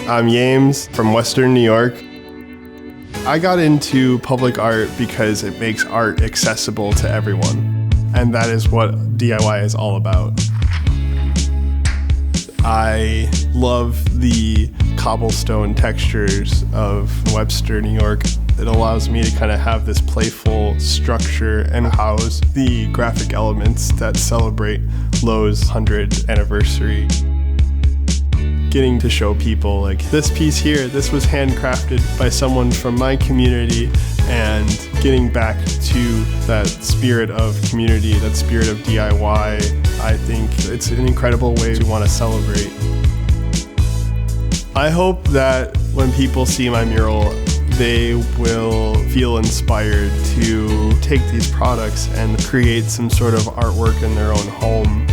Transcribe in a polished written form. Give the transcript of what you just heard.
I'm YAMES from Western New York. I got into public art because it makes art accessible to everyone, and that is what DIY is all about. I love the cobblestone textures of Webster, New York. It allows me to kind of have this playful structure and house the graphic elements that celebrate Lowe's 100th anniversary. Getting to show people like this piece here, this was handcrafted by someone from my community, and getting back to that spirit of community, that spirit of DIY, I think it's an incredible way to want to celebrate. I hope that when people see my mural, they will feel inspired to take these products and create some sort of artwork in their own home.